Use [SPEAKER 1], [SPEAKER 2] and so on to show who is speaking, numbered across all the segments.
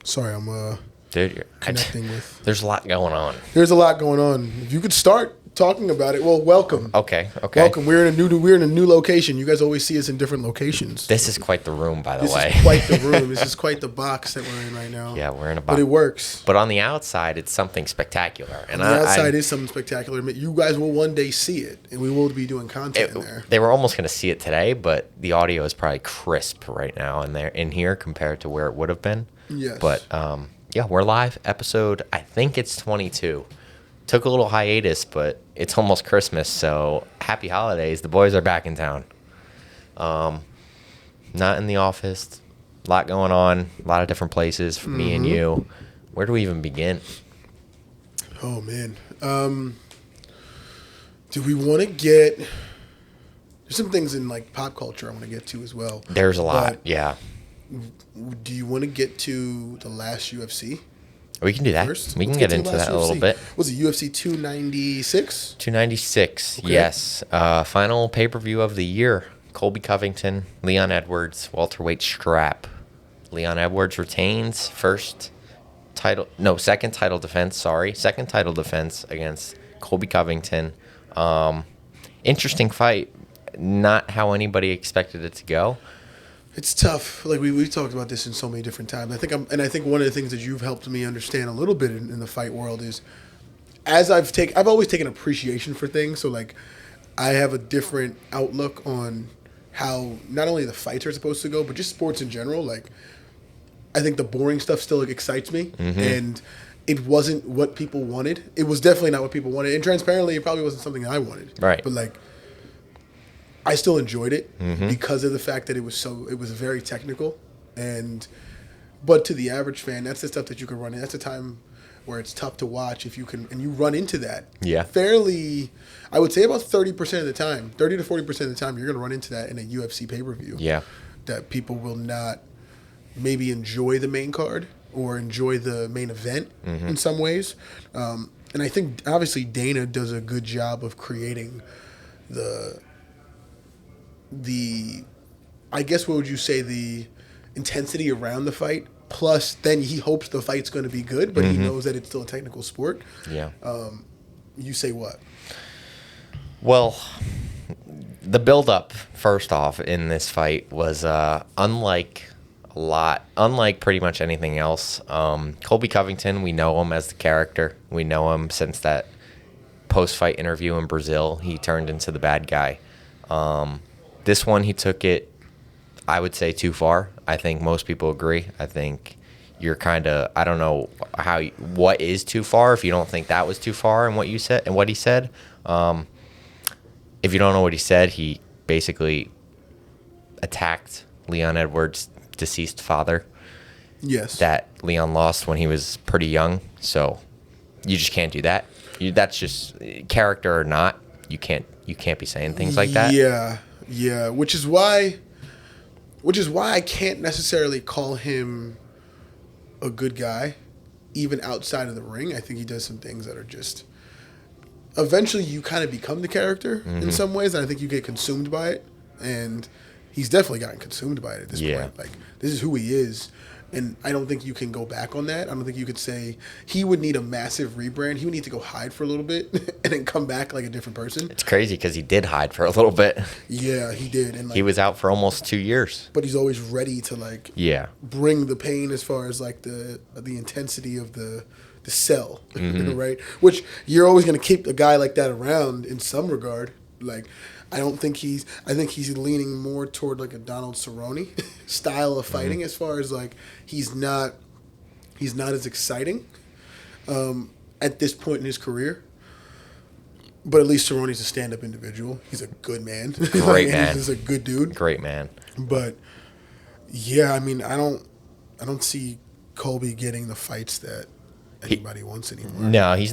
[SPEAKER 1] Sorry, I'm
[SPEAKER 2] Dude,
[SPEAKER 1] connecting with.
[SPEAKER 2] there's a lot going on.
[SPEAKER 1] There's a lot going on. If you could start talking about it, well, welcome.
[SPEAKER 2] Okay.
[SPEAKER 1] Welcome. We're in a new location. You guys always see us in different locations.
[SPEAKER 2] This is quite the room, by the
[SPEAKER 1] This
[SPEAKER 2] way.
[SPEAKER 1] is quite the room. This is quite the box that we're in right now.
[SPEAKER 2] Yeah, we're in a box.
[SPEAKER 1] But it works.
[SPEAKER 2] But on the outside, it's something spectacular. And
[SPEAKER 1] The outside is something spectacular. You guys will one day see it, and we will be doing content in there.
[SPEAKER 2] They were almost going to see it today, but the audio is probably crisp right now in here compared to where it would have been.
[SPEAKER 1] Yes.
[SPEAKER 2] But yeah, we're live. Episode, I think it's 22. Took a little hiatus, but it's almost Christmas, so happy holidays. The boys are back in town. Not in the office. A lot going on. A lot of different places for me and you. Where do we even begin?
[SPEAKER 1] Oh, man. Do we want to get... There's some things in like pop culture I want to get to as well.
[SPEAKER 2] There's a lot,
[SPEAKER 1] But
[SPEAKER 2] yeah.
[SPEAKER 1] do you want to get to the last UFC?
[SPEAKER 2] We can do that.
[SPEAKER 1] First?
[SPEAKER 2] We can
[SPEAKER 1] Let's
[SPEAKER 2] get
[SPEAKER 1] to the
[SPEAKER 2] into
[SPEAKER 1] last
[SPEAKER 2] that a little
[SPEAKER 1] UFC.
[SPEAKER 2] bit.
[SPEAKER 1] Was it UFC 296?
[SPEAKER 2] 296,
[SPEAKER 1] Okay.
[SPEAKER 2] yes. Final pay-per-view of the year. Colby Covington, Leon Edwards, welterweight strap. Leon Edwards retains second title defense, second title defense against Colby Covington. Interesting fight. Not how anybody expected it to go.
[SPEAKER 1] It's tough. Like we've talked about this in so many different times. I think one of the things that you've helped me understand a little bit in the fight world is, as I've always taken appreciation for things. So like, I have a different outlook on how not only the fights are supposed to go, but just sports in general. Like, I think the boring stuff still excites me, and it wasn't what people wanted. It was definitely not what people wanted, and transparently, it probably wasn't something I wanted.
[SPEAKER 2] Right.
[SPEAKER 1] But like, I still enjoyed it because of the fact that it was very technical, but to the average fan, that's the stuff that you can run in. That's a time where it's tough to watch if you can, and you run into that.
[SPEAKER 2] Yeah.
[SPEAKER 1] Fairly, I would say about 30% of the time, 30 to 40% of the time, you're going to run into that in a UFC pay-per-view.
[SPEAKER 2] Yeah.
[SPEAKER 1] That people will not maybe enjoy the main card or enjoy the main event in some ways. And I think obviously Dana does a good job of creating the I guess what would you say, the intensity around the fight, plus then he hopes the fight's going to be good, but he knows that it's still a technical sport.
[SPEAKER 2] Yeah.
[SPEAKER 1] You say what?
[SPEAKER 2] Well, the build-up, first off, in this fight was unlike pretty much anything else. Colby Covington, we know him as the character. We know him since that post-fight interview in Brazil. He turned into the bad guy. This one, he took it, I would say, too far. I think most people agree. I think you're kind of, I don't know what is too far if you don't think that was too far in what you said and what he said. If you don't know what he said, he basically attacked Leon Edwards' deceased father.
[SPEAKER 1] Yes.
[SPEAKER 2] That Leon lost when he was pretty young. So you just can't do that. That's just, character or not, you can't be saying things like that.
[SPEAKER 1] Yeah, which is why I can't necessarily call him a good guy, even outside of the ring. I think he does some things that are just, eventually you kind of become the character in some ways, and I think you get consumed by it, and he's definitely gotten consumed by it at this point. Like, this is who he is, and I don't think you can go back on that. I don't think you could say he would need a massive rebrand. He would need to go hide for a little bit and then come back like a different person.
[SPEAKER 2] It's crazy because he did hide for a little bit.
[SPEAKER 1] Yeah, he did. And like,
[SPEAKER 2] he was out for almost 2 years.
[SPEAKER 1] But he's always ready to like bring the pain as far as like the intensity of the cell, right? Which you're always going to keep a guy like that around in some regard. Like, I think he's leaning more toward like a Donald Cerrone style of fighting as far as like he's not as exciting at this point in his career. But at least Cerrone's a stand-up individual. He's a good man.
[SPEAKER 2] Great man.
[SPEAKER 1] He's a good dude.
[SPEAKER 2] Great man.
[SPEAKER 1] But yeah, I mean, I don't see Colby getting the fights that anybody wants anymore.
[SPEAKER 2] No, he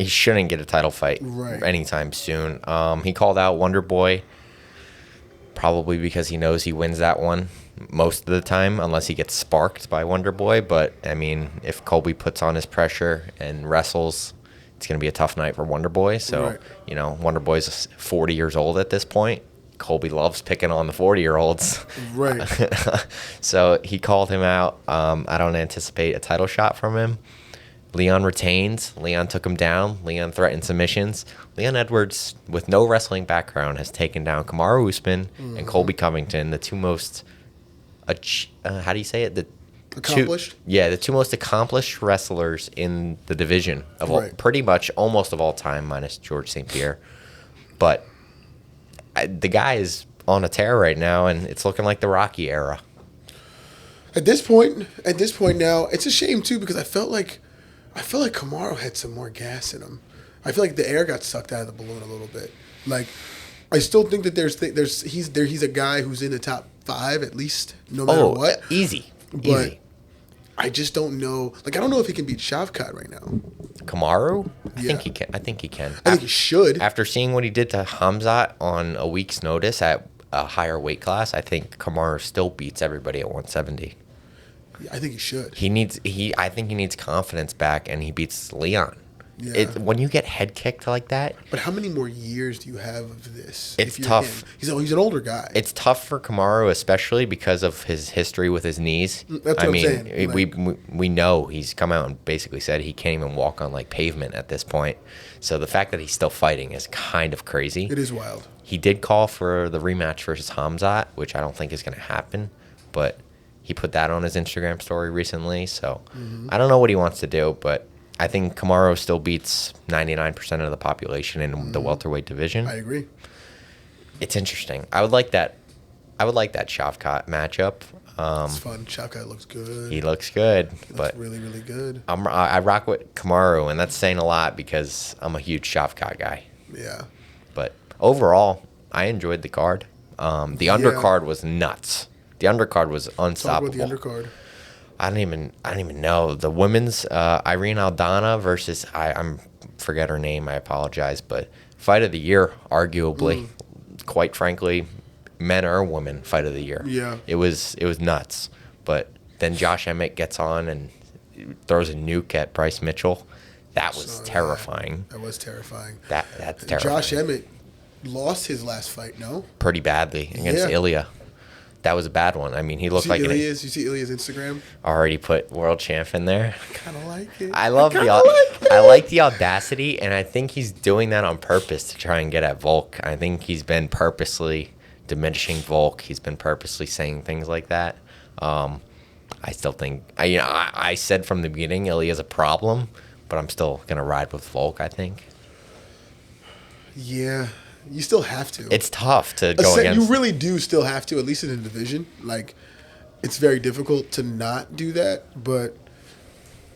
[SPEAKER 2] shouldn't get a title fight anytime soon. He called out Wonder Boy probably because he knows he wins that one most of the time, unless he gets sparked by Wonder Boy. But I mean, if Colby puts on his pressure and wrestles, it's going to be a tough night for Wonder Boy. So, Wonder Boy's 40 years old at this point. Colby loves picking on the 40-year-olds.
[SPEAKER 1] Right.
[SPEAKER 2] So he called him out. I don't anticipate a title shot from him. Leon retains. Leon took him down. Leon threatened submissions. Leon Edwards, with no wrestling background, has taken down Kamaru Usman and Colby Covington, the two most, how do you say it?
[SPEAKER 1] Accomplished?
[SPEAKER 2] The two most accomplished wrestlers in the division of all,
[SPEAKER 1] Right.
[SPEAKER 2] pretty much almost of all time, minus George St. Pierre. But the guy is on a tear right now, and it's looking like the Rocky era.
[SPEAKER 1] At this point now, it's a shame too because I felt like Kamaru had some more gas in him. I feel like the air got sucked out of the balloon a little bit. Like, I still think that he's a guy who's in the top 5 at least, no matter what.
[SPEAKER 2] Easy.
[SPEAKER 1] But
[SPEAKER 2] Easy.
[SPEAKER 1] I just don't know. Like, I don't know if he can beat Shavkat right now.
[SPEAKER 2] Kamaru? I
[SPEAKER 1] Yeah.
[SPEAKER 2] think he can. I think he can.
[SPEAKER 1] I think he should.
[SPEAKER 2] After seeing what he did to Hamzat on a week's notice at a higher weight class, I think Kamaru still beats everybody at 170.
[SPEAKER 1] I think he should.
[SPEAKER 2] I think he needs confidence back, and he beats Leon.
[SPEAKER 1] Yeah.
[SPEAKER 2] When you get head kicked like that,
[SPEAKER 1] But how many more years do you have of this?
[SPEAKER 2] It's
[SPEAKER 1] if you're
[SPEAKER 2] tough.
[SPEAKER 1] him? He's an older guy.
[SPEAKER 2] it's tough for Kamaru, especially because of his history with his knees.
[SPEAKER 1] That's what I'm saying.
[SPEAKER 2] We know he's come out and basically said he can't even walk on like pavement at this point. So the fact that he's still fighting is kind of crazy.
[SPEAKER 1] It is wild.
[SPEAKER 2] He did call for the rematch versus Hamzat, which I don't think is going to happen, but he put that on his Instagram story recently. So I don't know what he wants to do, but I think Kamaru still beats 99% of the population in the welterweight division.
[SPEAKER 1] I agree.
[SPEAKER 2] It's interesting. I would like that Shavkat matchup.
[SPEAKER 1] It's fun. Shavkat looks good.
[SPEAKER 2] He looks good,
[SPEAKER 1] He looks
[SPEAKER 2] but
[SPEAKER 1] really, really good.
[SPEAKER 2] I rock with Kamaru, and that's saying a lot because I'm a huge Shavkat guy.
[SPEAKER 1] Yeah.
[SPEAKER 2] But overall, I enjoyed the card. The undercard was nuts. The undercard was
[SPEAKER 1] Talk
[SPEAKER 2] unstoppable.
[SPEAKER 1] about the undercard.
[SPEAKER 2] I don't even know the women's Irene Aldana versus I'm forget her name. I apologize, but fight of the year, arguably, quite frankly, men or women fight of the year.
[SPEAKER 1] Yeah.
[SPEAKER 2] It was nuts. But then Josh Emmett gets on and throws a nuke at Bryce Mitchell. That was terrifying.
[SPEAKER 1] That was terrifying.
[SPEAKER 2] That's terrifying.
[SPEAKER 1] Josh Emmett lost his last fight, no?
[SPEAKER 2] Pretty badly against
[SPEAKER 1] Yeah.
[SPEAKER 2] Ilya. That was a bad one. I mean, he looked like
[SPEAKER 1] You see Ilya's Instagram?
[SPEAKER 2] already put world champ in there.
[SPEAKER 1] I kind of like it.
[SPEAKER 2] I love I like the audacity, and I think he's doing that on purpose to try and get at Volk. I think he's been purposely diminishing Volk. He's been purposely saying things like that. I still think I said from the beginning Ilya's a problem, but I'm still gonna ride with Volk. I think
[SPEAKER 1] Yeah. You still have to.
[SPEAKER 2] it's tough to go against.
[SPEAKER 1] You really do still have to, at least in the division. Like, it's very difficult to not do that, but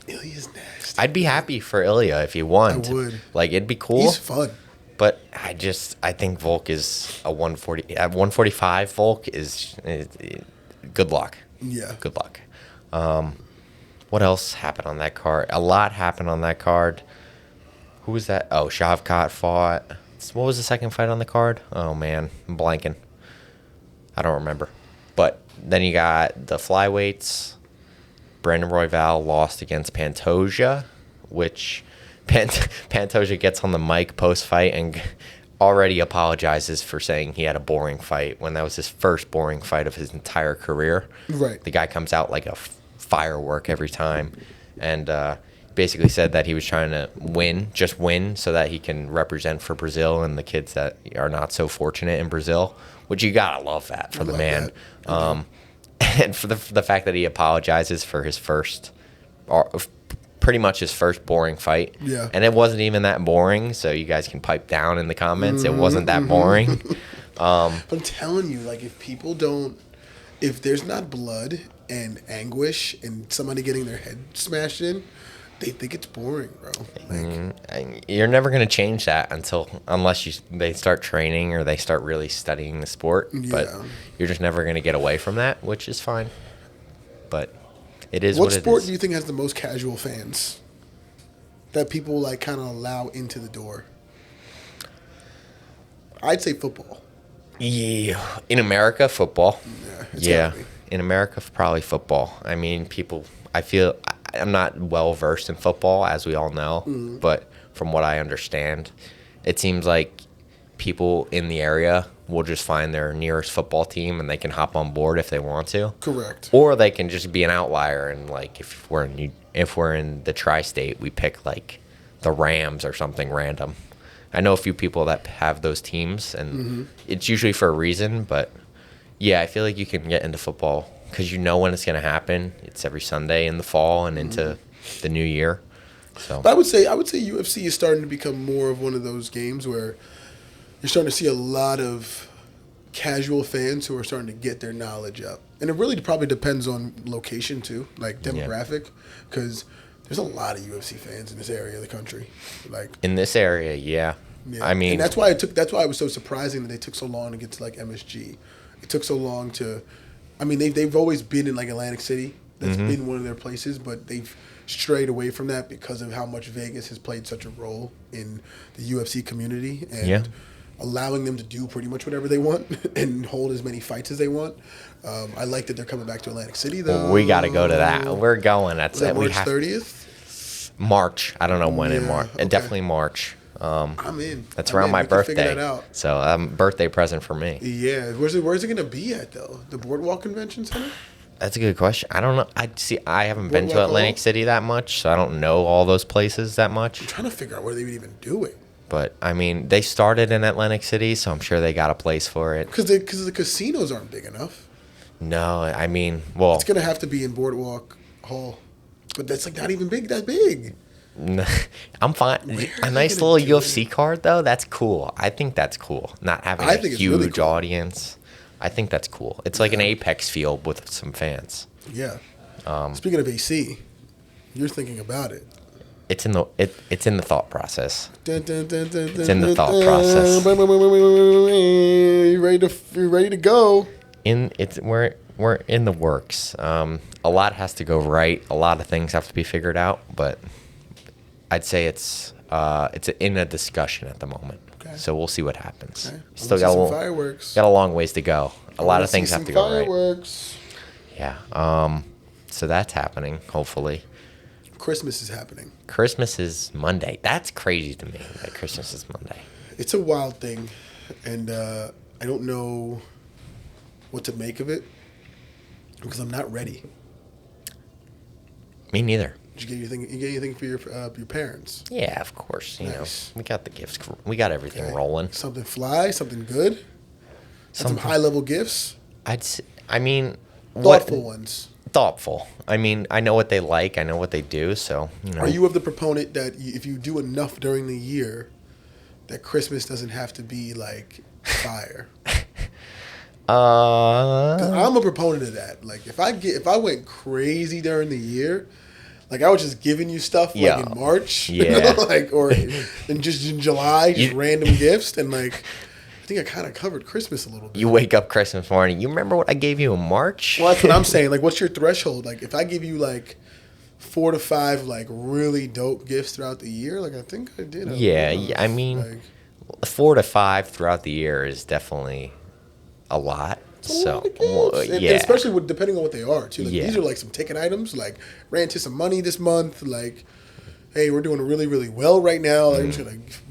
[SPEAKER 1] Ilya's nasty.
[SPEAKER 2] I'd be happy for Ilya if he won.
[SPEAKER 1] I would.
[SPEAKER 2] Like, it'd be cool.
[SPEAKER 1] He's fun.
[SPEAKER 2] But I think Volk is a 140 at 145. Volk is good luck.
[SPEAKER 1] Yeah.
[SPEAKER 2] Good luck. What else happened on that card? A lot happened on that card. Who was that? Oh, Shavkat fought. What was the second fight on the card? Oh man, I'm blanking. I don't remember. But then you got the flyweights. Brandon Royval lost against Pantoja, which Pantoja gets on the mic post-fight and already apologizes for saying he had a boring fight when that was his first boring fight of his entire career.
[SPEAKER 1] Right.
[SPEAKER 2] The guy comes out like a firework every time, and basically said that he was trying to just win so that he can represent for Brazil and the kids that are not so fortunate in Brazil, which you gotta love that for the man. And for the fact that he apologizes for his first, or pretty much his first boring fight.
[SPEAKER 1] Yeah.
[SPEAKER 2] And it wasn't even that boring, so you guys can pipe down in the comments. It wasn't that boring.
[SPEAKER 1] But I'm telling you, like, if there's not blood and anguish and somebody getting their head smashed in, they think it's boring, bro. Like,
[SPEAKER 2] You're never going to change that unless they start training or they start really studying the sport. But
[SPEAKER 1] Yeah.
[SPEAKER 2] you're just never going to get away from that, which is fine. But it is what it is.
[SPEAKER 1] What sport do you think has the most casual fans that people like kind of allow into the door? I'd say football.
[SPEAKER 2] Yeah, in America, football.
[SPEAKER 1] It's
[SPEAKER 2] Yeah,
[SPEAKER 1] gotta be.
[SPEAKER 2] in America, probably football. I mean, I'm not well versed in football, as we all know, but from what I understand, it seems like people in the area will just find their nearest football team and they can hop on board if they want to.
[SPEAKER 1] Correct.
[SPEAKER 2] Or they can just be an outlier and like if we're in the tri-state, we pick like the Rams or something random. I know a few people that have those teams, and it's usually for a reason. But yeah, I feel like you can get into football because you know when it's going to happen. It's every Sunday in the fall and into the new year. So,
[SPEAKER 1] But I would say UFC is starting to become more of one of those games where you're starting to see a lot of casual fans who are starting to get their knowledge up, and it really probably depends on location too, like demographic, because there's a lot of UFC fans in this area of the country. Like
[SPEAKER 2] in this area, yeah. I mean,
[SPEAKER 1] and that's why it was so surprising that they took so long to get to like MSG. It took so long to. I mean, they've always been in like Atlantic City. That's been one of their places, but they've strayed away from that because of how much Vegas has played such a role in the UFC community and allowing them to do pretty much whatever they want and hold as many fights as they want. I like that they're coming back to Atlantic City, though.
[SPEAKER 2] We got to go to that. We're going.
[SPEAKER 1] Is that March 30th?
[SPEAKER 2] March. I don't know when in March. Okay. Definitely March.
[SPEAKER 1] I'm in.
[SPEAKER 2] That's around my birthday.
[SPEAKER 1] Figure that out.
[SPEAKER 2] So birthday present for me.
[SPEAKER 1] Yeah. Where's it going to be at, though? The Boardwalk Convention Center?
[SPEAKER 2] That's a good question. I don't know. I haven't been to Atlantic City that much, so I don't know all those places that much.
[SPEAKER 1] I'm trying to figure out where they would even do it.
[SPEAKER 2] But, I mean, they started in Atlantic City, so I'm sure they got a place for it.
[SPEAKER 1] Because the casinos aren't big enough.
[SPEAKER 2] No, I mean, well...
[SPEAKER 1] It's going to have to be in Boardwalk Hall. But that's like not even that big.
[SPEAKER 2] I'm fine. A nice little UFC card, though, that's cool. I think that's cool. Not having a huge really cool audience. I think that's cool. It's like an Apex field with some fans.
[SPEAKER 1] Yeah. Speaking of AC, you're thinking about it.
[SPEAKER 2] It's in the thought process.
[SPEAKER 1] It's
[SPEAKER 2] in the thought process.
[SPEAKER 1] You ready to go?
[SPEAKER 2] We're in the works. A lot has to go right. A lot of things have to be figured out, but I'd say it's in a discussion at the moment. Okay. So we'll see what happens. Okay. Still got
[SPEAKER 1] fireworks.
[SPEAKER 2] Got a long ways to go. A lot of things have to go
[SPEAKER 1] fireworks.
[SPEAKER 2] Right. Yeah. So that's happening. Hopefully.
[SPEAKER 1] Christmas is happening.
[SPEAKER 2] Christmas is Monday. That's crazy to me that Christmas is Monday.
[SPEAKER 1] It's a wild thing, and I don't know what to make of it because I'm not ready.
[SPEAKER 2] Me neither.
[SPEAKER 1] Did you get anything for your parents?
[SPEAKER 2] Yeah, of course. You know, we got the gifts. We got everything rolling.
[SPEAKER 1] Something fly, something good. Some high-level gifts. Thoughtful ones.
[SPEAKER 2] Thoughtful. I mean, I know what they like. I know what they do. So, you know.
[SPEAKER 1] Are you of the proponent that if you do enough during the year, that Christmas doesn't have to be like fire? 'Cause I'm a proponent of that. Like, if I went crazy during the year, like I was just giving you stuff like in March, like or in just in July, just random gifts, and like. I think I kind of covered Christmas a little bit.
[SPEAKER 2] You wake up Christmas morning. You remember what I gave you in March?
[SPEAKER 1] Well, that's what I'm saying. Like, what's your threshold? Like, if I give you like 4 to 5 like really dope gifts throughout the year, like I think I did.
[SPEAKER 2] I mean, 4 to 5 throughout the year is definitely a lot. So,
[SPEAKER 1] and especially depending on what they are too. Like, these are like some ticket items. Like, ran to some money this month. Like, hey, we're doing really, really well right now. Like,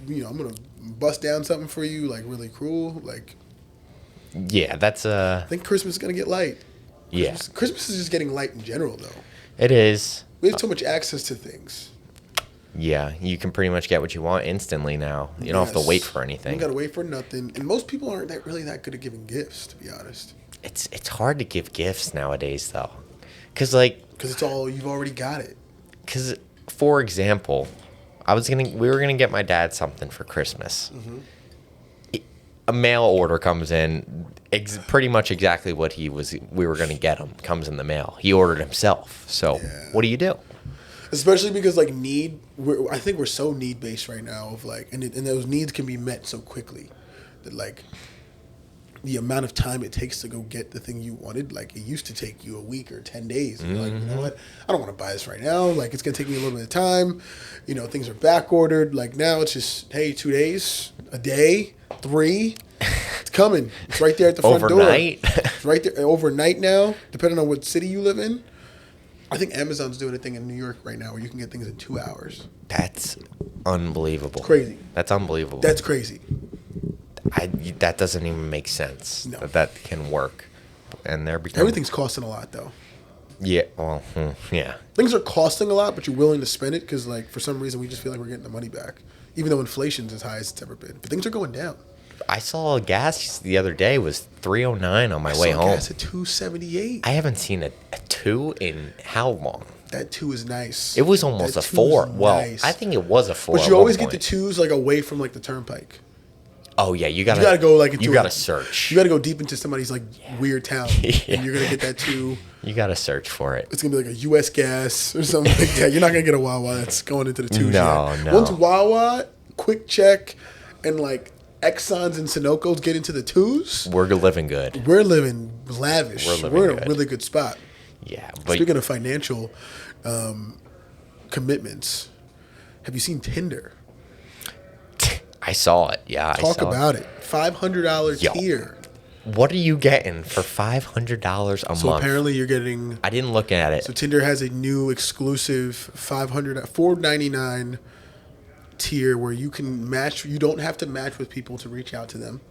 [SPEAKER 1] I'm gonna bust down something for you, like really cool. Like,
[SPEAKER 2] that's
[SPEAKER 1] I think Christmas is gonna get light. Christmas is just getting light in general, though.
[SPEAKER 2] It is.
[SPEAKER 1] We have so much access to things.
[SPEAKER 2] Yeah, you can pretty much get what you want instantly now. You don't have to wait for anything.
[SPEAKER 1] You gotta wait for nothing. And most people aren't really that good at giving gifts, to be honest.
[SPEAKER 2] It's hard to give gifts nowadays, though, because
[SPEAKER 1] it's all you've already got it.
[SPEAKER 2] Because, for example, we were gonna get my dad something for Christmas. Mm-hmm. A mail order comes in, pretty much exactly what we were gonna get him comes in the mail. He ordered himself. So what do you do?
[SPEAKER 1] Especially because like I think we're so need based right now of like, and those needs can be met so quickly that like the amount of time it takes to go get the thing you wanted, like it used to take you a week or 10 days. And you're like, you know what? I don't want to buy this right now. Like it's gonna take me a little bit of time. You know, things are back ordered. Like now it's just, hey, 2 days, a day, 3. It's coming. It's right there at the front
[SPEAKER 2] overnight.
[SPEAKER 1] door. It's right there overnight now, depending on what city you live in. I think Amazon's doing a thing in New York right now where you can get things in 2 hours.
[SPEAKER 2] That's unbelievable.
[SPEAKER 1] Crazy.
[SPEAKER 2] That's unbelievable.
[SPEAKER 1] That's crazy.
[SPEAKER 2] that doesn't even make sense.
[SPEAKER 1] No.
[SPEAKER 2] That can work. And they're becoming
[SPEAKER 1] Everything's costing a lot, though.
[SPEAKER 2] Yeah. Well. Yeah.
[SPEAKER 1] Things are costing a lot, but you're willing to spend it because, like, for some reason, we just feel like we're getting the money back, even though inflation's as high as it's ever been. But things are going down.
[SPEAKER 2] I saw gas the other day was $3.09 on my way home.
[SPEAKER 1] Gas at $2.78.
[SPEAKER 2] I haven't seen a 2 in how long?
[SPEAKER 1] That 2 is nice.
[SPEAKER 2] It was almost
[SPEAKER 1] That
[SPEAKER 2] a
[SPEAKER 1] 2
[SPEAKER 2] 4.
[SPEAKER 1] is
[SPEAKER 2] Well,
[SPEAKER 1] nice.
[SPEAKER 2] I think it was a 4.
[SPEAKER 1] But you always get the 2s like away from like the turnpike.
[SPEAKER 2] Oh yeah, you gotta
[SPEAKER 1] go like into
[SPEAKER 2] you gotta search.
[SPEAKER 1] You gotta go deep into somebody's like weird town, and you're gonna get that 2.
[SPEAKER 2] You gotta search for it.
[SPEAKER 1] It's gonna be like a U.S. Gas or something like that. You're not gonna get a Wawa that's going into the 2s.
[SPEAKER 2] No,
[SPEAKER 1] yet.
[SPEAKER 2] no.
[SPEAKER 1] Once Wawa, Quick Check, and like Exxons and Sunoco's get into the 2s,
[SPEAKER 2] We're living good.
[SPEAKER 1] we're living lavish.
[SPEAKER 2] We're living
[SPEAKER 1] in a
[SPEAKER 2] good.
[SPEAKER 1] really good spot.
[SPEAKER 2] Yeah, but
[SPEAKER 1] Speaking of financial commitments, have you seen Tinder?
[SPEAKER 2] I saw it. Yeah, I
[SPEAKER 1] Talk
[SPEAKER 2] saw
[SPEAKER 1] about it. $500
[SPEAKER 2] Yo.
[SPEAKER 1] tier.
[SPEAKER 2] What are you getting for $500 a
[SPEAKER 1] So
[SPEAKER 2] month?
[SPEAKER 1] apparently you're getting.
[SPEAKER 2] I didn't look at it.
[SPEAKER 1] So Tinder has a new exclusive $499 tier where you can match. You don't have to match with people to reach out to them.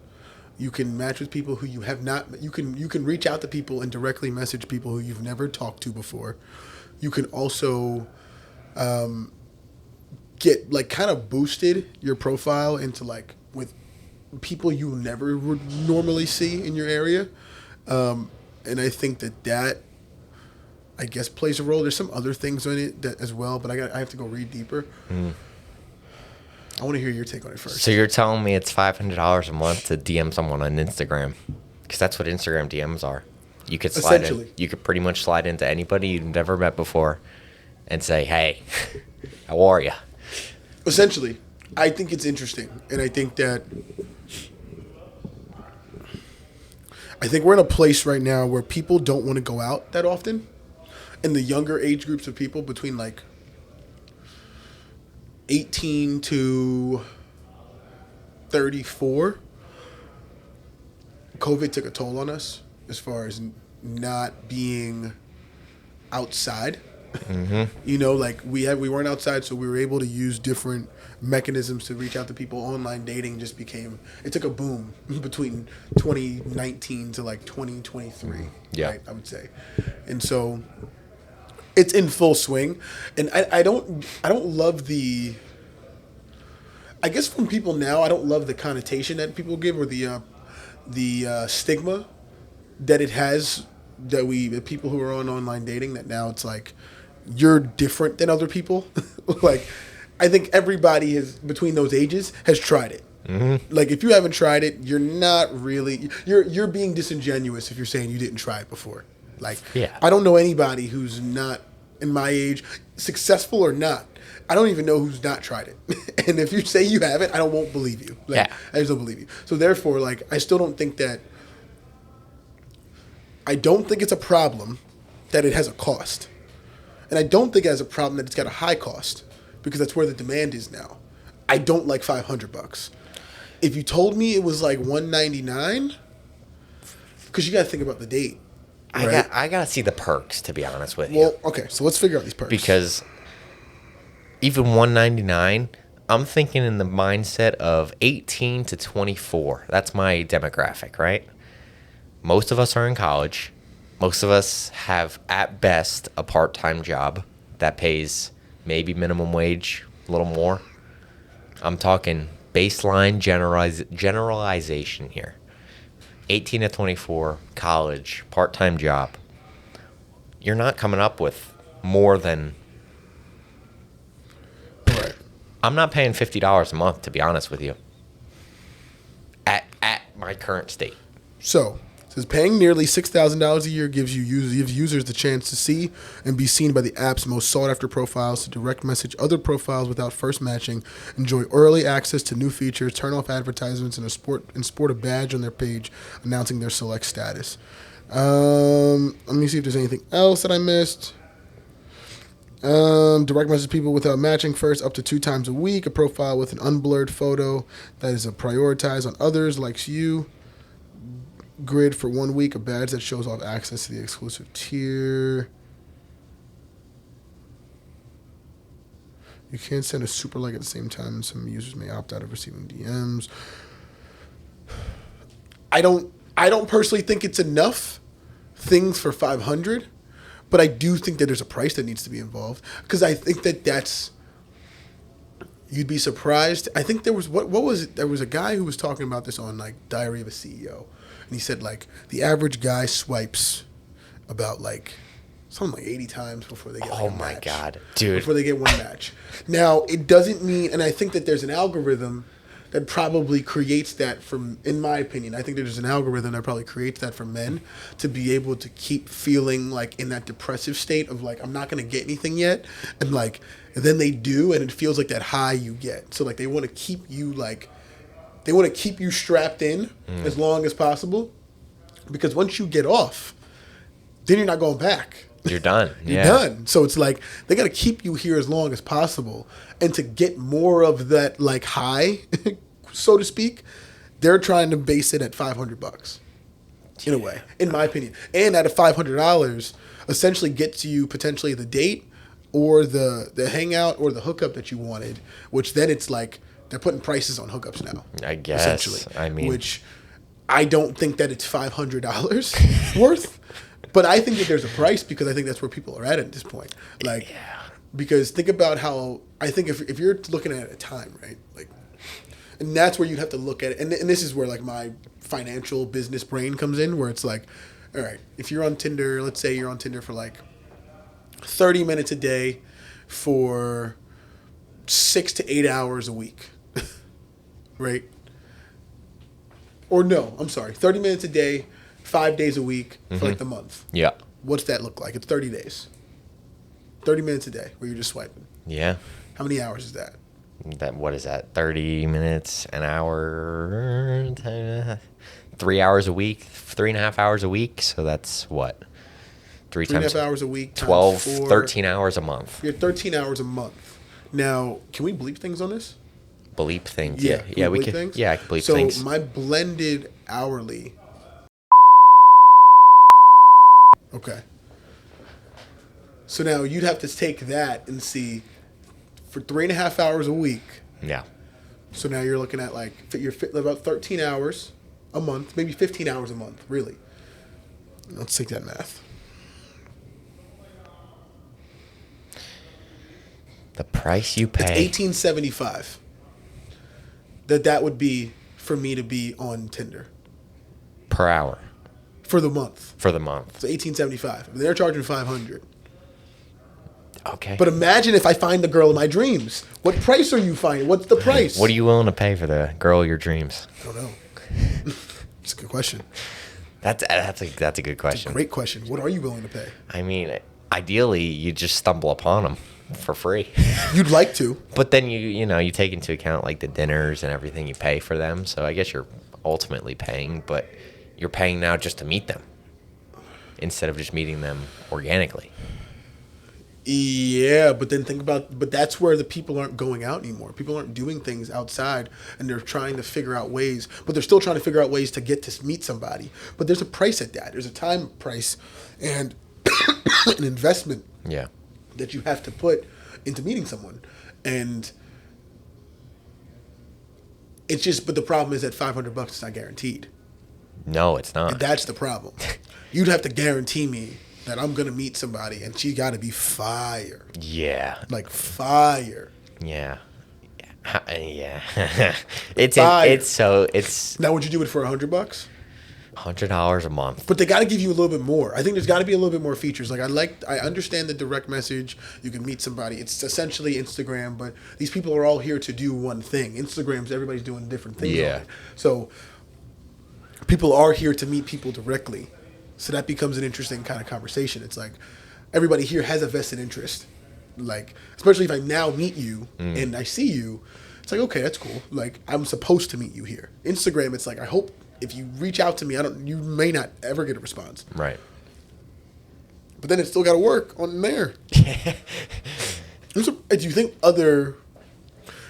[SPEAKER 1] You can match with people who you have not. You can reach out to people and directly message people who you've never talked to before. You can also get like kind of boosted your profile into like with people you never would normally see in your area. And I think that I guess plays a role. There's some other things on it that as well, but I have to go read deeper. I want to hear your take on it first.
[SPEAKER 2] So you're telling me it's $500 a month to DM someone on Instagram? Because that's what Instagram DMs are. You could slide in.
[SPEAKER 1] Essentially.
[SPEAKER 2] You could pretty much slide into anybody you've never met before, and say, "Hey, how are you?"
[SPEAKER 1] Essentially, I think it's interesting, and I think we're in a place right now where people don't want to go out that often, and the younger age groups of people between like 18 to 34, COVID took a toll on us as far as not being outside. You know, like we weren't outside, so we were able to use different mechanisms to reach out to people. Online dating just it took a boom between 2019 to like 2023.
[SPEAKER 2] Yeah.
[SPEAKER 1] Right, I would say. And so it's in full swing, and I don't love the. I guess from people now, I don't love the connotation that people give or the stigma that it has the people who are on online dating, that now it's like you're different than other people. Like I think everybody between those ages has tried it. Mm-hmm. Like if you haven't tried it, you're not really you're being disingenuous if you're saying you didn't try it before. Like I don't know anybody who's not in my age, successful or not. I don't even know who's not tried it. And if you say you haven't, I won't believe you. Like, I just don't believe you. So therefore, like, I still don't think that. I don't think it's a problem that it has a cost, and I don't think it has a problem that it's got a high cost, because that's where the demand is now. I don't like $500. If you told me it was like $199, because you got to think about the date. Right?
[SPEAKER 2] I gotta see the perks, to be honest with you.
[SPEAKER 1] Well, okay, so let's figure out these perks.
[SPEAKER 2] Because even $199, I'm thinking in the mindset of 18 to 24. That's my demographic, right? Most of us are in college. Most of us have, at best, a part-time job that pays maybe minimum wage, a little more. I'm talking baseline generalization here. 18 to 24, college, part-time job. You're not coming up with more than...
[SPEAKER 1] Right.
[SPEAKER 2] I'm not paying $50 a month, to be honest with you. At my current state.
[SPEAKER 1] So, it says paying nearly $6,000 a year gives users the chance to see and be seen by the app's most sought-after profiles, to direct message other profiles without first matching, enjoy early access to new features, turn off advertisements, and sport a badge on their page announcing their select status. Let me see if there's anything else that I missed. Direct message people without matching first up to 2 times a week. A profile with an unblurred photo that is a prioritize on others, likes you. Grid for 1 week. A badge that shows off access to the exclusive tier. You can't send a super like at the same time, and some users may opt out of receiving DMs. I don't personally think it's enough things for 500, but I do think that there's a price that needs to be involved because I think that's you'd be surprised. I think there was what was it? There was a guy who was talking about this on like Diary of a CEO, and he said like the average guy swipes about like something like 80 times before they get like,
[SPEAKER 2] Oh
[SPEAKER 1] a
[SPEAKER 2] my
[SPEAKER 1] match.
[SPEAKER 2] God, dude.
[SPEAKER 1] Before they get one match. Now, it doesn't mean, and I think that there's an algorithm that probably creates that from, in my opinion, I think there's an algorithm that probably creates that for men to be able to keep feeling like in that depressive state of like, I'm not going to get anything yet. And like, and then they do, and it feels like that high you get. So like, they want to keep you like, they want to keep you strapped in as long as possible. Because once you get off, then you're not going back.
[SPEAKER 2] You're done.
[SPEAKER 1] You're done. So it's like they got to keep you here as long as possible, and to get more of that like high, so to speak, they're trying to base it at $500 in a way, in my opinion. And at a $500, essentially gets you potentially the date or the hangout or the hookup that you wanted. Which then it's like they're putting prices on hookups now.
[SPEAKER 2] I guess.
[SPEAKER 1] Essentially,
[SPEAKER 2] I mean,
[SPEAKER 1] which I don't think that it's $500 worth. But I think that there's a price because I think that's where people are at this point. Like, because think about how I think if you're looking at a time, right? Like, and that's where you'd have to look at it. And this is where like my financial business brain comes in, where it's like, all right, if you're on Tinder, let's say you're on Tinder for like 30 minutes a day for 6 to 8 hours a week, right? Or no, I'm sorry, 30 minutes a day, 5 days a week for like the month.
[SPEAKER 2] Yeah.
[SPEAKER 1] What's that look like? It's 30 days. 30 minutes a day where you're just swiping.
[SPEAKER 2] Yeah.
[SPEAKER 1] How many hours is that?
[SPEAKER 2] What is that? 30 minutes, an hour, 3 hours a week, 3.5 hours a week. So that's what?
[SPEAKER 1] 3.5 hours a week.
[SPEAKER 2] 12,
[SPEAKER 1] 4.
[SPEAKER 2] 13 hours a month.
[SPEAKER 1] You're 13 hours a month. Now, can we bleep things on this?
[SPEAKER 2] Bleep things.
[SPEAKER 1] Yeah.
[SPEAKER 2] Yeah, we
[SPEAKER 1] bleep
[SPEAKER 2] can.
[SPEAKER 1] things?
[SPEAKER 2] Yeah, I can bleep
[SPEAKER 1] so
[SPEAKER 2] things.
[SPEAKER 1] So my blended hourly. Okay. So now you'd have to take that and see for 3.5 hours a week.
[SPEAKER 2] Yeah.
[SPEAKER 1] So now you're looking at like you're about 13 hours a month, maybe 15 hours a month, really. Let's take that math.
[SPEAKER 2] The price you
[SPEAKER 1] It's
[SPEAKER 2] pay.
[SPEAKER 1] $18.75. That would be for me to be on Tinder
[SPEAKER 2] Per hour.
[SPEAKER 1] for the month.
[SPEAKER 2] For the month.
[SPEAKER 1] So $18.75. They're charging $500.
[SPEAKER 2] Okay.
[SPEAKER 1] But imagine if I find the girl of my dreams. What price are you finding? What's the price?
[SPEAKER 2] What are you willing to pay for the girl of your dreams?
[SPEAKER 1] I don't know. It's a good question.
[SPEAKER 2] That's a good question.
[SPEAKER 1] Great question. What are you willing to pay?
[SPEAKER 2] I mean, ideally, you just stumble upon them for free.
[SPEAKER 1] You'd like to.
[SPEAKER 2] But then you take into account like the dinners and everything you pay for them. So I guess you're ultimately paying, but you're paying now just to meet them instead of just meeting them organically.
[SPEAKER 1] Yeah, but then but that's where the people aren't going out anymore. People aren't doing things outside, and they're trying to figure out ways, but they're still trying to figure out ways to get to meet somebody. But there's a price at that. There's a time price and an investment
[SPEAKER 2] Yeah.
[SPEAKER 1] that you have to put into meeting someone. And it's just, but the problem is that $500 is not guaranteed.
[SPEAKER 2] No, it's not.
[SPEAKER 1] And that's the problem. You'd have to guarantee me that I'm going to meet somebody and she got to be fire.
[SPEAKER 2] Yeah.
[SPEAKER 1] Like fire.
[SPEAKER 2] Yeah. Yeah. It's
[SPEAKER 1] Now, would you do it for $100?
[SPEAKER 2] $100 a month.
[SPEAKER 1] But they got to give you a little bit more. I think there's got to be a little bit more features. Like I understand the direct message. You can meet somebody. It's essentially Instagram, but these people are all here to do one thing. Instagram's everybody's doing different things.
[SPEAKER 2] Yeah.
[SPEAKER 1] On it. So people are here to meet people directly. So that becomes an interesting kind of conversation. It's like everybody here has a vested interest. Like, especially if I now meet you and I see you, it's like, okay, that's cool. Like, I'm supposed to meet you here. Instagram, it's like, I hope if you reach out to me, you may not ever get a response.
[SPEAKER 2] Right.
[SPEAKER 1] But then it's still got to work on there. Do you think other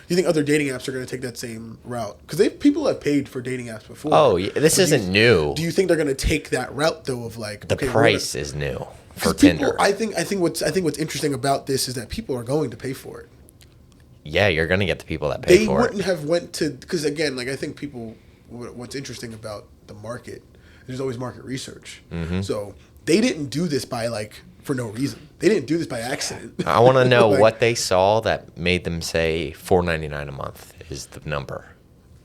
[SPEAKER 1] dating apps are going to take that same route? Because people have paid for dating apps before.
[SPEAKER 2] Oh, yeah, this isn't new.
[SPEAKER 1] Do you think they're going to take that route though? Of like
[SPEAKER 2] The price is new for Tinder.
[SPEAKER 1] I think what's interesting about this is that people are going to pay for it.
[SPEAKER 2] Yeah, you're going to get the people that pay
[SPEAKER 1] They
[SPEAKER 2] for it.
[SPEAKER 1] wouldn't have went to, because again, like I think people, what's interesting about the market. There's always market research.
[SPEAKER 2] Mm-hmm.
[SPEAKER 1] So they didn't do this for no reason. They didn't do this by accident.
[SPEAKER 2] I want to know what they saw that made them say $4.99 a month is the number,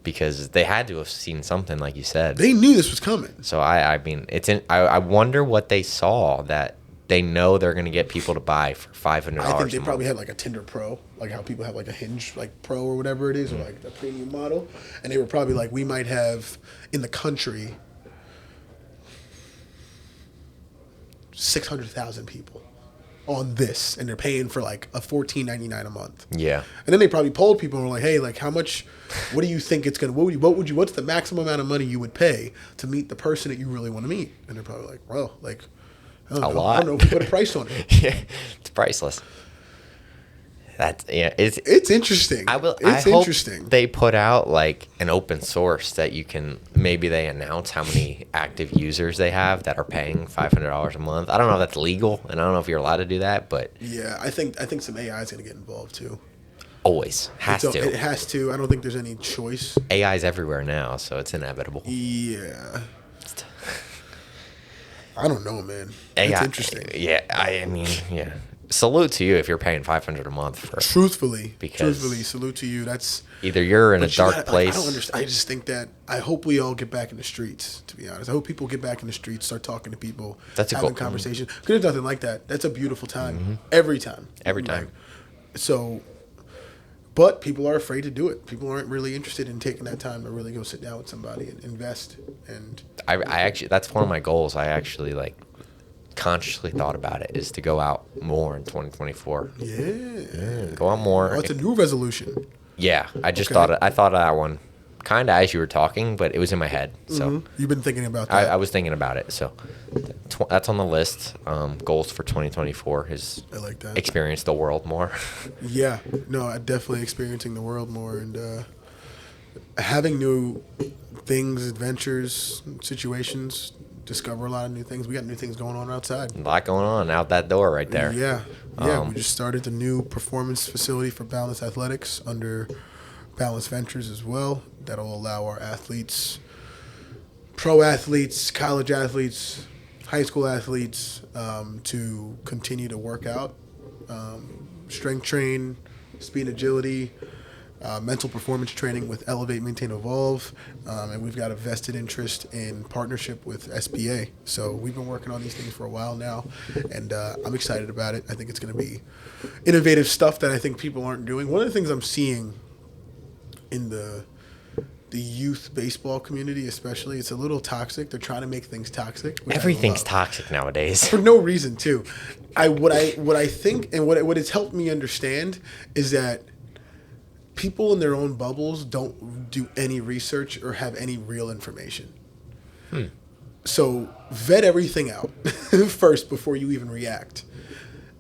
[SPEAKER 2] because they had to have seen something, like you said.
[SPEAKER 1] They knew this was coming.
[SPEAKER 2] So I mean, I wonder what they saw that they know they're going to get people to buy for $500.
[SPEAKER 1] I think they probably had like a Tinder Pro, like how people have like a Hinge like Pro or whatever it is, or like the premium model, and they were probably like, we might have in the country 600,000 people on this, and they're paying for like a $14.99 a month.
[SPEAKER 2] Yeah.
[SPEAKER 1] And then they probably polled people and were like, hey, like how much, what do you think it's gonna, what's the maximum amount of money you would pay to meet the person that you really want to meet? And they're probably like, well, like I don't know.
[SPEAKER 2] lot.
[SPEAKER 1] I don't know if we put a price on it.
[SPEAKER 2] Yeah, it's priceless.
[SPEAKER 1] It's interesting. It's interesting.
[SPEAKER 2] They put out like an open source that you can, maybe they announce how many active users they have that are paying $500 a month. I don't know if that's legal, and I don't know if you're allowed to do that, but
[SPEAKER 1] yeah, I think some AI is going to get involved too.
[SPEAKER 2] Always has to.
[SPEAKER 1] It has to. I don't think there's any choice.
[SPEAKER 2] AI is everywhere now, so it's inevitable.
[SPEAKER 1] Yeah. I don't know, man.
[SPEAKER 2] AI,
[SPEAKER 1] it's interesting.
[SPEAKER 2] Yeah, I mean, yeah. Salute to you if you're paying $500 a month for.
[SPEAKER 1] Truthfully, salute to you. That's
[SPEAKER 2] either you're in a dark place.
[SPEAKER 1] I don't understand. I just think that I hope we all get back in the streets. To be honest, I hope people get back in the streets, start talking to people, having conversations. Because there's nothing like that. That's a beautiful time. Every time. So, but people are afraid to do it. People aren't really interested in taking that time to really go sit down with somebody and invest. And
[SPEAKER 2] I actually, that's one of my goals. I actually consciously thought about it, is to go out more in 2024.
[SPEAKER 1] Yeah.
[SPEAKER 2] Go out more.
[SPEAKER 1] Oh, it's a new resolution.
[SPEAKER 2] Yeah, I just thought of that one kind of as you were talking, but it was in my head. So
[SPEAKER 1] You've been thinking about that.
[SPEAKER 2] I was thinking about it. So that's on the list. Goals for 2024 is
[SPEAKER 1] I like that.
[SPEAKER 2] Experience the world more.
[SPEAKER 1] Yeah, no, I definitely experiencing the world more and having new things, adventures, situations. Discover a lot of new things. We got new things going on outside.
[SPEAKER 2] A lot going on out that door right there.
[SPEAKER 1] Yeah. We just started the new performance facility for Balance Athletics under Balance Ventures as well. That'll allow our athletes, pro athletes, college athletes, high school athletes, to continue to work out, strength train, speed, agility, mental performance training with Elevate, Maintain, Evolve, and we've got a vested interest in partnership with SBA. So we've been working on these things for a while now, and I'm excited about it. I think it's going to be innovative stuff that I think people aren't doing. One of the things I'm seeing in the youth baseball community, especially, it's a little toxic. They're trying to make things toxic.
[SPEAKER 2] Everything's toxic nowadays
[SPEAKER 1] for no reason, too. What I think, and what it's helped me understand is that people in their own bubbles don't do any research or have any real information. So vet everything out first before you even react.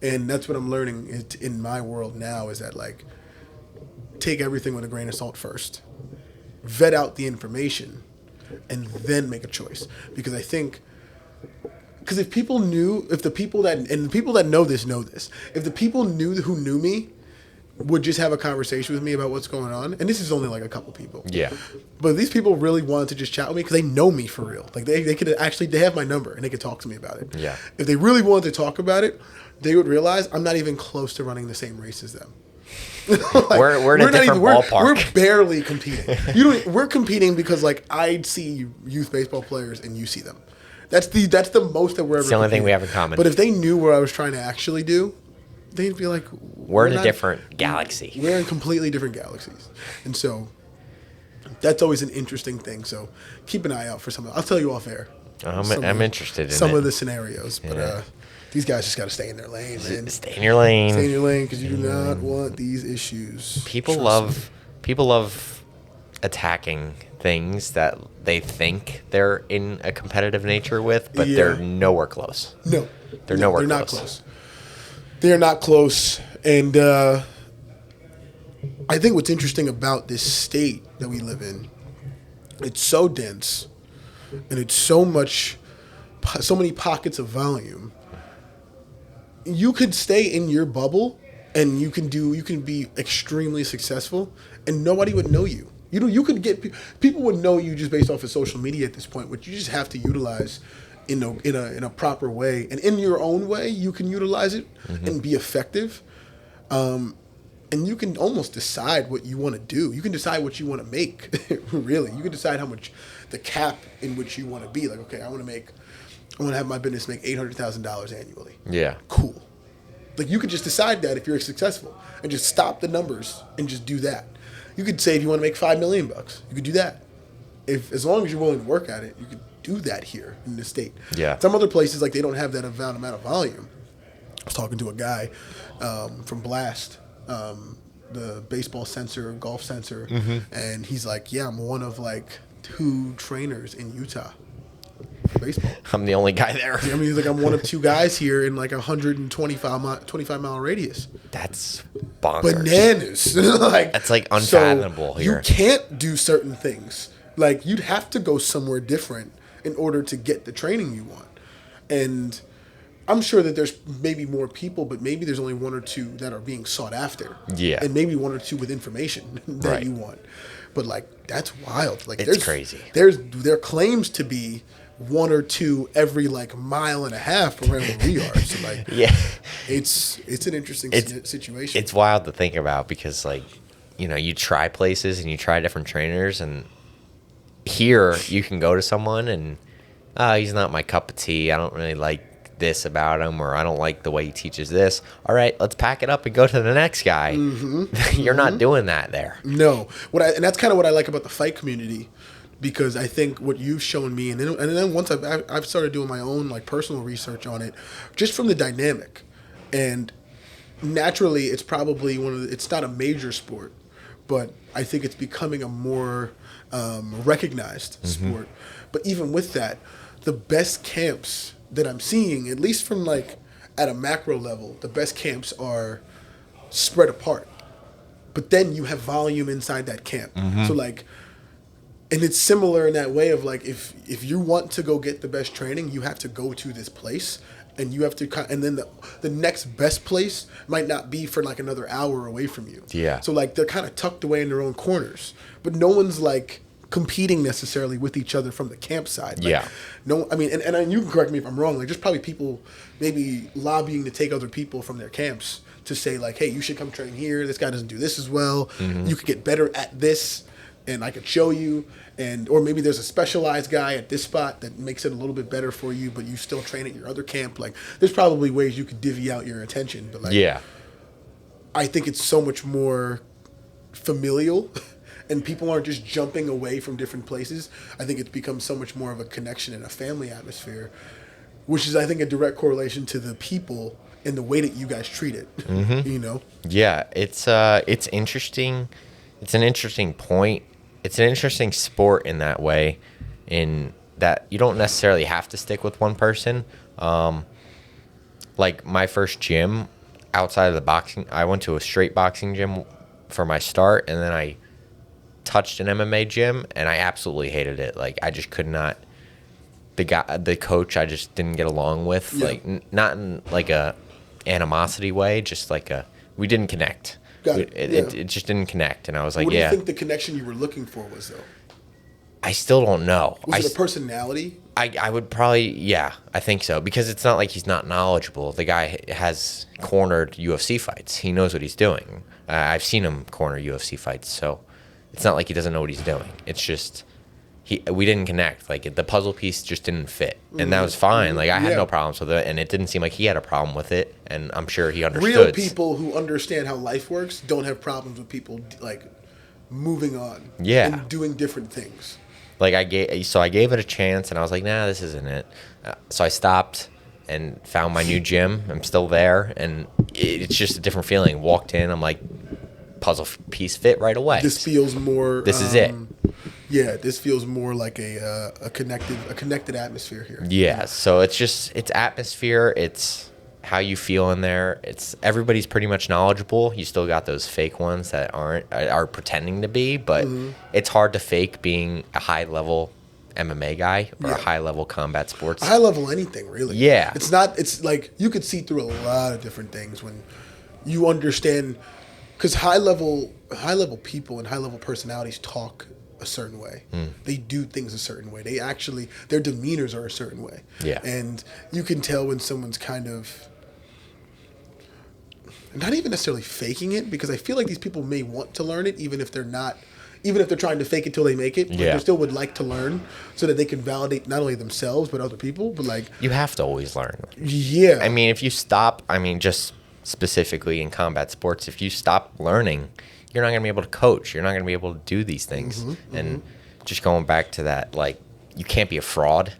[SPEAKER 1] And that's what I'm learning in my world now, is that take everything with a grain of salt first. Vet out the information and then make a choice. Because I think, if the people that know this, if the people who knew me would just have a conversation with me about what's going on, and this is only a couple people.
[SPEAKER 2] Yeah.
[SPEAKER 1] But these people really wanted to just chat with me because they know me for real. They could actually, they have my number and they could talk to me about it.
[SPEAKER 2] Yeah.
[SPEAKER 1] If they really wanted to talk about it, they would realize I'm not even close to running the same race as them.
[SPEAKER 2] We're in a different ballpark.
[SPEAKER 1] We're barely competing. We're competing because I see youth baseball players and you see them. That's the most that we're ever.
[SPEAKER 2] It's the only thing
[SPEAKER 1] competing.
[SPEAKER 2] we have in common.
[SPEAKER 1] But if they knew what I was trying to actually do, they'd be like,
[SPEAKER 2] we're in a different galaxy.
[SPEAKER 1] We're in completely different galaxies. And so that's always an interesting thing. So keep an eye out for some. I'll tell you off air.
[SPEAKER 2] I'm interested in
[SPEAKER 1] some of the scenarios. But these guys just got to stay in their lane, man.
[SPEAKER 2] Stay in your lane.
[SPEAKER 1] Stay in your lane because you do not want these issues.
[SPEAKER 2] People love attacking things that they think they're in a competitive nature with, but they're nowhere close.
[SPEAKER 1] No.
[SPEAKER 2] They're nowhere
[SPEAKER 1] close.
[SPEAKER 2] Not close.
[SPEAKER 1] They're not close. And I think what's interesting about this state that we live in, it's so dense and it's so many pockets of volume. You could stay in your bubble and you can be extremely successful and nobody would know you. You could get people would know you just based off of social media at this point, which you just have to utilize in a proper way, and in your own way, you can utilize it and be effective. And you can almost decide what you want to do. You can decide what you want to make. Really, you can decide how much the cap in which you want to be. Like, okay, I want to have my business make $800,000 annually.
[SPEAKER 2] Yeah.
[SPEAKER 1] Cool. Like, you could just decide that if you're successful and just stop the numbers and just do that. You could say if you want to make $5 million, you could do that. As long as you're willing to work at it, you could do that here in the state.
[SPEAKER 2] Yeah.
[SPEAKER 1] Some other places, like, they don't have that amount of volume. I was talking to a guy from Blast, the baseball censor, golf censor, and he's like, yeah, I'm one of like 2 trainers in Utah for baseball.
[SPEAKER 2] I'm the only guy there.
[SPEAKER 1] I mean, he's like, I'm one of 2 guys here in like a 25-mile radius.
[SPEAKER 2] That's bonkers.
[SPEAKER 1] Bananas. Like,
[SPEAKER 2] that's like unfathomable
[SPEAKER 1] so
[SPEAKER 2] here.
[SPEAKER 1] You can't do certain things. Like, you'd have to go somewhere different in order to get the training you want. And I'm sure that there's maybe more people, but maybe there's only 1 or 2 that are being sought after.
[SPEAKER 2] Yeah.
[SPEAKER 1] And maybe 1 or 2 with information that you want. But, like, that's wild. Like,
[SPEAKER 2] it's crazy.
[SPEAKER 1] There claims to be 1 or 2 every, like, mile and a half around where we are. So, like,
[SPEAKER 2] yeah.
[SPEAKER 1] It's an interesting situation.
[SPEAKER 2] It's wild to think about because, like, you know, you try places and you try different trainers, and here you can go to someone and, he's not my cup of tea. I don't really like this about him, or I don't like the way he teaches this. All right, let's pack it up and go to the next guy. You're not doing that there.
[SPEAKER 1] No. And that's kind of what I like about the fight community, because I think what you've shown me, and then once I've started doing my own like personal research on it, just from the dynamic, and naturally it's probably it's not a major sport, but I think it's becoming a more recognized sport. But even with that, the best camps that I'm seeing, at least from like at a macro level, the best camps are spread apart. But then you have volume inside that camp. So like, and it's similar in that way of like, if you want to go get the best training, you have to go to this place, and you have to, and then the next best place might not be for like another hour away from you.
[SPEAKER 2] Yeah.
[SPEAKER 1] So like they're kind of tucked away in their own corners, but no one's like competing necessarily with each other from the campsite. Like,
[SPEAKER 2] yeah.
[SPEAKER 1] No, I mean, and you can correct me if I'm wrong. Like, there's probably people maybe lobbying to take other people from their camps to say like, hey, you should come train here. This guy doesn't do this as well. You could get better at this, and I could show you. Or maybe there's a specialized guy at this spot that makes it a little bit better for you, but you still train at your other camp. Like, there's probably ways you could divvy out your attention. But like,
[SPEAKER 2] yeah,
[SPEAKER 1] I think it's so much more familial. And people aren't just jumping away from different places. I think it's become so much more of a connection and a family atmosphere, which is, I think, a direct correlation to the people and the way that you guys treat it. You know?
[SPEAKER 2] Yeah, it's interesting. It's an interesting point. It's an interesting sport in that way, in that you don't necessarily have to stick with one person. Like my first gym outside of the boxing, I went to a straight boxing gym for my start, and then I touched an MMA gym, and I absolutely hated it. Like, I just could not. The coach, I just didn't get along with.
[SPEAKER 1] Yeah.
[SPEAKER 2] Like, not in like a animosity way, just like we didn't connect. It just didn't connect, and I was like,
[SPEAKER 1] what do you think the connection you were looking for was, though?
[SPEAKER 2] I still don't know.
[SPEAKER 1] Was it a personality?
[SPEAKER 2] I would probably, yeah, I think so, because it's not like he's not knowledgeable. The guy has cornered UFC fights. He knows what he's doing. I've seen him corner UFC fights, so it's not like he doesn't know what he's doing. It's just we didn't connect. Like, the puzzle piece just didn't fit, and that was fine. Like, I had no problems with it, and it didn't seem like he had a problem with it, and I'm sure he understood.
[SPEAKER 1] Real people who understand how life works don't have problems with people like moving on, and doing different things.
[SPEAKER 2] Like, I gave it a chance, and I was like, nah, this isn't it. So I stopped and found my new gym. I'm still there, and it's just a different feeling. Walked in, I'm like, puzzle piece fit right away.
[SPEAKER 1] This feels more.
[SPEAKER 2] This is it.
[SPEAKER 1] Yeah, this feels more like a connected atmosphere here.
[SPEAKER 2] Yeah, so it's atmosphere. It's how you feel in there. It's everybody's pretty much knowledgeable. You still got those fake ones that are pretending to be, but it's hard to fake being a high level MMA guy or a high level combat sports.
[SPEAKER 1] A high level anything, really.
[SPEAKER 2] Yeah.
[SPEAKER 1] It's like you could see through a lot of different things when you understand, because high level high level people and high level personalities talk a certain way. They do things a certain way. They actually, their demeanors are a certain way.
[SPEAKER 2] Yeah.
[SPEAKER 1] And you can tell when someone's kind of not even necessarily faking it, because I feel like these people may want to learn it even if they're not, even if they're trying to fake it till they make it. Like
[SPEAKER 2] Yeah.
[SPEAKER 1] they still would like to learn so that they can validate not only themselves but other people. But like,
[SPEAKER 2] You have to always learn.
[SPEAKER 1] yeah.
[SPEAKER 2] I mean, if you stop, just specifically in combat sports, if you stop learning, you're not going to be able to coach. You're not going to be able to do these things. And just going back to that, like, you can't be a fraud.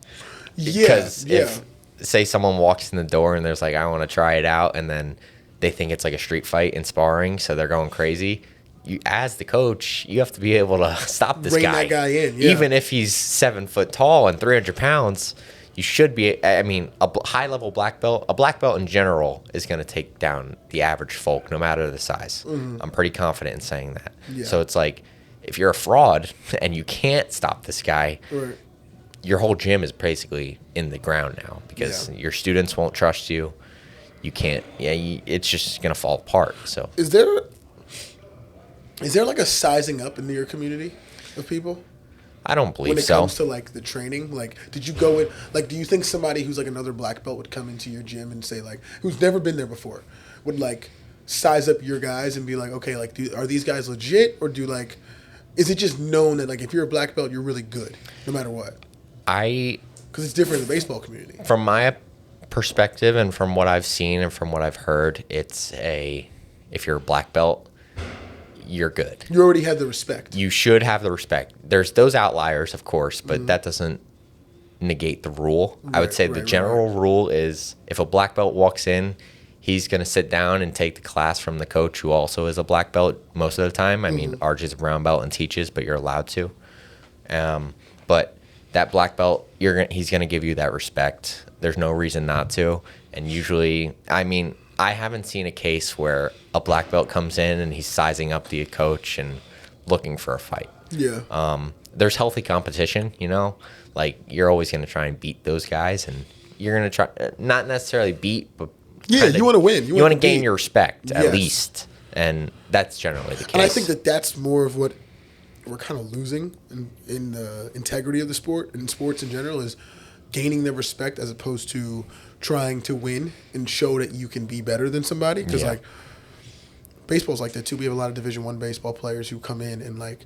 [SPEAKER 2] Because if, say, someone walks in the door and there's like, I want to try it out, and then they think it's like a street fight in sparring, so they're going crazy. You, as the coach, you have to be able to stop this
[SPEAKER 1] Rein
[SPEAKER 2] guy.
[SPEAKER 1] that guy in, yeah.
[SPEAKER 2] Even if he's 7 foot tall and 300 pounds, you should be. I mean, high level black belt, a black belt in general is going to take down the average folk, no matter the size. I'm pretty confident in saying that.
[SPEAKER 1] Yeah.
[SPEAKER 2] So it's like, if you're a fraud and you can't stop this guy,
[SPEAKER 1] Right.
[SPEAKER 2] your whole gym is basically in the ground now, because your students won't trust you. You can't. It's just going to fall apart. So
[SPEAKER 1] Is there like a sizing up in your community of people
[SPEAKER 2] I don't believe
[SPEAKER 1] when it
[SPEAKER 2] so.
[SPEAKER 1] comes to like the training? Like, did you go in? Like, do you think somebody who's like another black belt would come into your gym and say, like, who's never been there before, would like size up your guys and be like, okay, like, are these guys legit, or is it just known that like if you're a black belt, you're really good no matter what? Because it's different in the baseball community.
[SPEAKER 2] From my perspective and from what I've seen and from what I've heard, if you're a black belt, you're good.
[SPEAKER 1] You already had the respect.
[SPEAKER 2] You should have the respect. There's those outliers, of course, but that doesn't negate the rule. I would say the general rule is, if a black belt walks in, he's going to sit down and take the class from the coach, who also is a black belt most of the time. I mean, Arch is a brown belt and teaches, but you're allowed to. But that black belt, he's going to give you that respect. There's no reason not to. And usually, I mean, I haven't seen a case where a black belt comes in and he's sizing up the coach and looking for a fight.
[SPEAKER 1] Yeah.
[SPEAKER 2] There's healthy competition, like you're always going to try and beat those guys, and you're going to try, not necessarily beat, but
[SPEAKER 1] You want to win.
[SPEAKER 2] You want to gain your respect at least. And that's generally the case.
[SPEAKER 1] And I think that's more of what we're kind of losing in the integrity of the sport, and sports in general, is gaining their respect as opposed to trying to win and show that you can be better than somebody. Because like baseball's like that too. We have a lot of Division I baseball players who come in, and like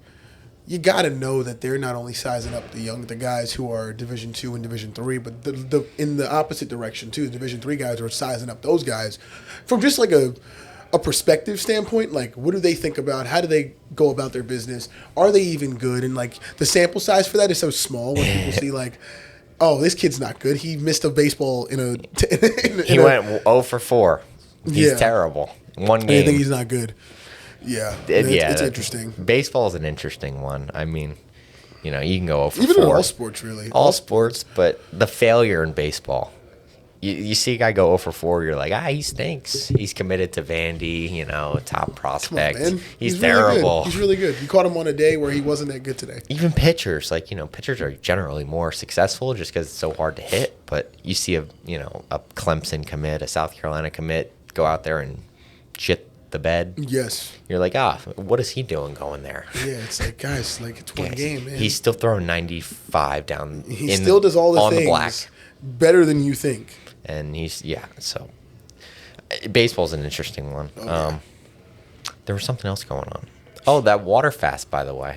[SPEAKER 1] you got to know that they're not only sizing up the guys who are Division II and Division III, but the in the opposite direction too. The Division III guys are sizing up those guys from just like a perspective standpoint. Like, what do they think about? How do they go about their business? Are they even good? And like the sample size for that is so small when people see like, oh, this kid's not good. He missed a baseball
[SPEAKER 2] he went 0 for 4. He's terrible. One game.
[SPEAKER 1] I think he's not good. Yeah. It's interesting.
[SPEAKER 2] Baseball is an interesting one. I mean, you can go 0 for 4.
[SPEAKER 1] Even in all sports, really.
[SPEAKER 2] All sports, but the failure in baseball. You see a guy go 0 for 4, you're like, he stinks. He's committed to Vandy, top prospect.
[SPEAKER 1] Come on, man.
[SPEAKER 2] He's
[SPEAKER 1] really
[SPEAKER 2] terrible.
[SPEAKER 1] Good. He's really good. You caught him on a day where he wasn't that good today.
[SPEAKER 2] Even pitchers, pitchers are generally more successful just because it's so hard to hit. But you see a Clemson commit, a South Carolina commit, go out there and shit the bed.
[SPEAKER 1] Yes.
[SPEAKER 2] You're like, what is he doing going there?
[SPEAKER 1] Yeah, it's like, guys, like it's one game, man.
[SPEAKER 2] He's still throwing 95 down.
[SPEAKER 1] He still does all the
[SPEAKER 2] on
[SPEAKER 1] things
[SPEAKER 2] the black.
[SPEAKER 1] Better than you think.
[SPEAKER 2] And so baseball's an interesting one.
[SPEAKER 1] Okay.
[SPEAKER 2] There was something else going on. Oh, that water fast, by the way.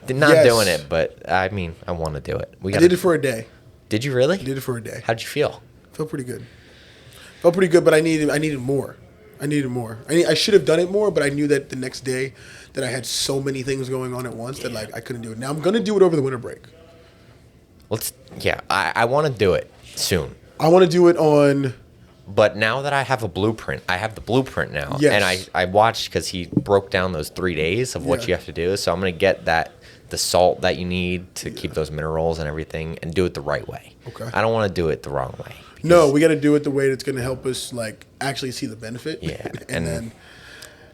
[SPEAKER 2] Not doing it, but I mean, I want to do it.
[SPEAKER 1] I did it for a day.
[SPEAKER 2] Did you really?
[SPEAKER 1] I did it for a day.
[SPEAKER 2] How'd you feel?
[SPEAKER 1] Felt pretty good. But I needed more. I should have done it more, but I knew that the next day that I had so many things going on at once that like I couldn't do it. Now I'm gonna do it over the winter break.
[SPEAKER 2] I want to do it soon.
[SPEAKER 1] I want to do it on.
[SPEAKER 2] But now that I have a blueprint, I have the blueprint now.
[SPEAKER 1] Yes.
[SPEAKER 2] And I watched, because he broke down those 3 days of what you have to do. So I'm going to get the salt that you need to keep those minerals and everything, and do it the right way.
[SPEAKER 1] Okay.
[SPEAKER 2] I don't want to do it the wrong way.
[SPEAKER 1] No, we got to do it the way that's going to help us like actually see the benefit.
[SPEAKER 2] Yeah.
[SPEAKER 1] and then.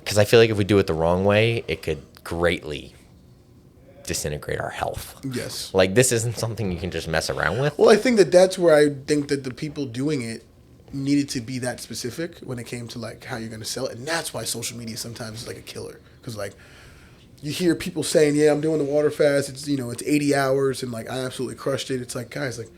[SPEAKER 2] Because I feel like if we do it the wrong way, it could greatly disintegrate our health.
[SPEAKER 1] Yes.
[SPEAKER 2] Like, this isn't something you can just mess around with.
[SPEAKER 1] Well, I think that's where I think that the people doing it needed to be that specific when it came to like how you're going to sell it, and that's why social media sometimes is like a killer, because like you hear people saying, "Yeah, I'm doing the water fast. It's it's 80 hours and like I absolutely crushed it." It's like, guys, like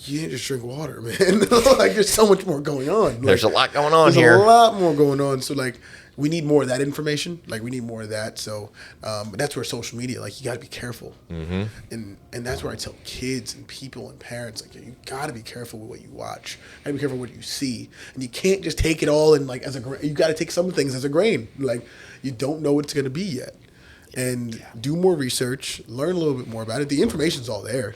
[SPEAKER 1] you didn't just drink water, man. Like there's so much more going on. Like,
[SPEAKER 2] There's a lot going on
[SPEAKER 1] there's
[SPEAKER 2] here.
[SPEAKER 1] a lot more going on. So like we need more of that information. Like we need more of that. So that's where social media, like you got to be careful. Mm-hmm. And that's where I tell kids and people and parents, like you got to be careful with what you watch. You got to be careful with what you see. And you can't just take it all and like you got to take some things as a grain. Like you don't know what it's going to be yet. And do more research, learn a little bit more about it. The information's all there.